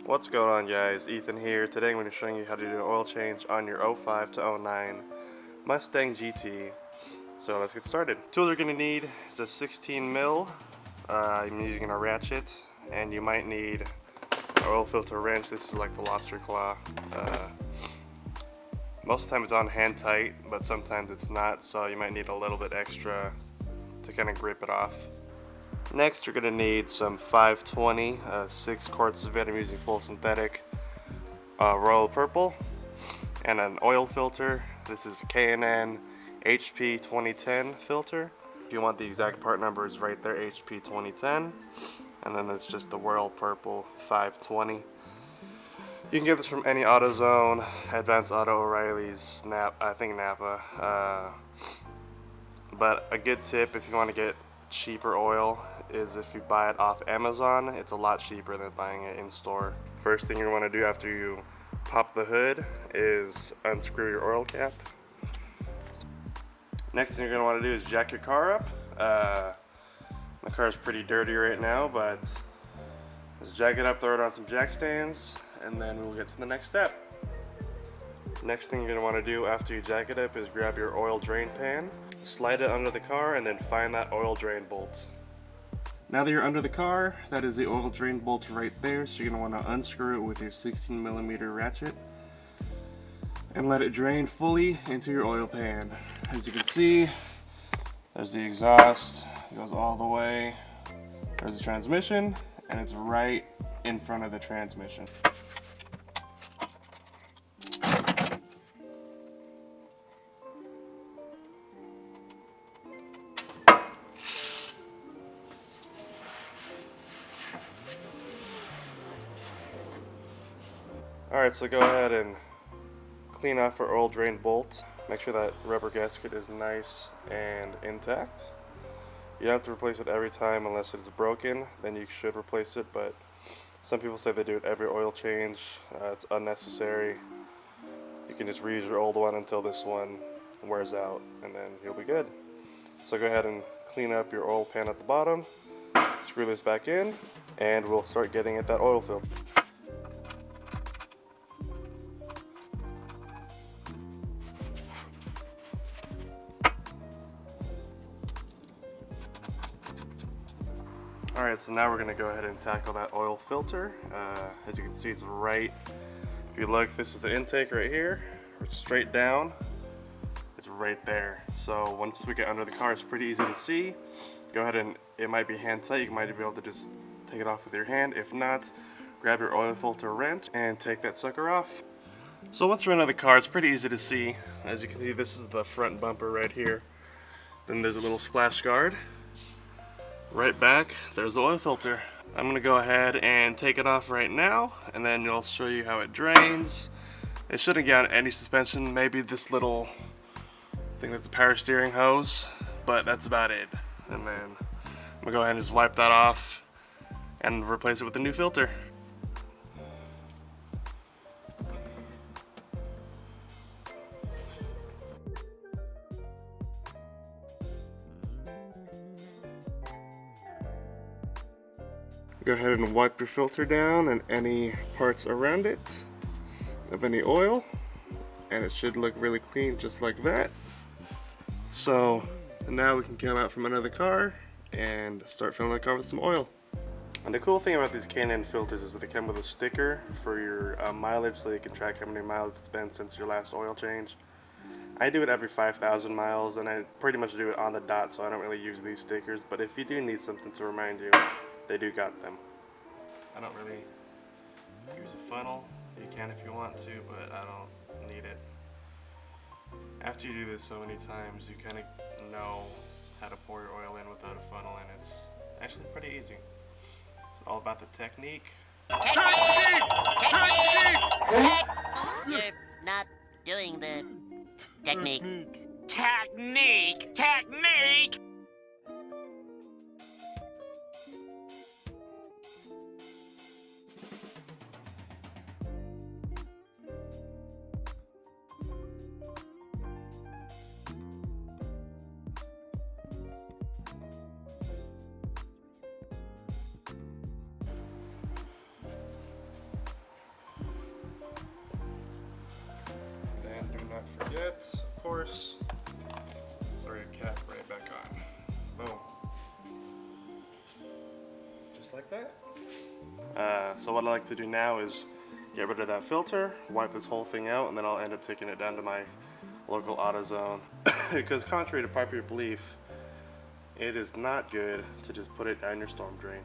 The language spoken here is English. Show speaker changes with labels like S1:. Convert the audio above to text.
S1: What's going on, guys? Ethan here. Today I'm going to be showing you how to do an oil change on your 05 to 09 Mustang GT. So let's get started. Tools you're going to need is a 16 mil. I'm using a ratchet, and you might need an oil filter wrench. This is like the lobster claw. Most of the time it's on hand tight, but sometimes it's not, so you might need a little bit extra to kind of grip it off. Next, you're going to need some 520, 6 quarts of it. I'm using full synthetic royal purple, and an oil filter. This is a K&N HP 2010 filter. If you want the exact part number, is right there, HP 2010. And then it's just the royal purple 520. You can get this from any AutoZone, Advanced Auto, O'Reilly's, I think Napa. But a good tip if you want to get cheaper oil is if you buy it off Amazon. It's a lot cheaper than buying it in store. First thing you want to do after you pop the hood is unscrew your oil cap. Next thing you're going to want to do is jack your car up. My car is pretty dirty right now, but just jack it up, throw it on some jack stands, and then we'll get to the next step. Next thing you're going to want to do after you jack it up is grab your oil drain pan, slide it under the car, and then find that oil drain bolt. Now that you're under the car, that is the oil drain bolt right there, so you're going to want to unscrew it with your 16mm ratchet and let it drain fully into your oil pan. As you can see, there's the exhaust, it goes all the way, there's the transmission, and it's right in front of the transmission. Alright, so go ahead and clean off our oil drain bolt. Make sure that rubber gasket is nice and intact. You don't have to replace it every time unless it is broken, then you should replace it, but some people say they do it every oil change. It's unnecessary. You can just reuse your old one until this one wears out, and then you'll be good. So go ahead and clean up your oil pan at the bottom, screw this back in, and we'll start getting at that oil filter. Alright, so now we're going to go ahead and tackle that oil filter. As you can see, it's right, if you look, this is the intake right here. It's straight down. It's right there. So once we get under the car, it's pretty easy to see. Go ahead and, it might be hand tight, you might be able to just take it off with your hand. If not, grab your oil filter wrench and take that sucker off. So once we're under the car, it's pretty easy to see. As you can see, this is the front bumper right here. Then there's a little splash guard. Right back, there's the oil filter. I'm gonna go ahead and take it off right now, and then I'll show you how it drains. It shouldn't get on any suspension, maybe this little thing that's a power steering hose, but that's about it. And then I'm gonna go ahead and just wipe that off and replace it with a new filter. Go ahead and wipe your filter down and any parts around it of any oil, and it should look really clean just like that. So now we can come out from under the car and start filling the car with some oil. And the cool thing about these K&N filters is that they come with a sticker for your mileage, so you can track how many miles it's been since your last oil change. I do it every 5,000 miles, and I pretty much do it on the dot, so I don't really use these stickers. But if you do need something to remind you, they do got them. I don't really use a funnel. You can if you want to, but I don't need it. After you do this so many times, you kind of know how to pour your oil in without a funnel, and it's actually pretty easy. It's all about the technique.
S2: You're not doing the technique.
S3: Technique! Technique!
S1: course, throw your cap right back on. Boom. Just like that. So what I like to do now is get rid of that filter, wipe this whole thing out, and then I'll end up taking it down to my local AutoZone. Because contrary to popular belief, it is not good to just put it down your storm drain.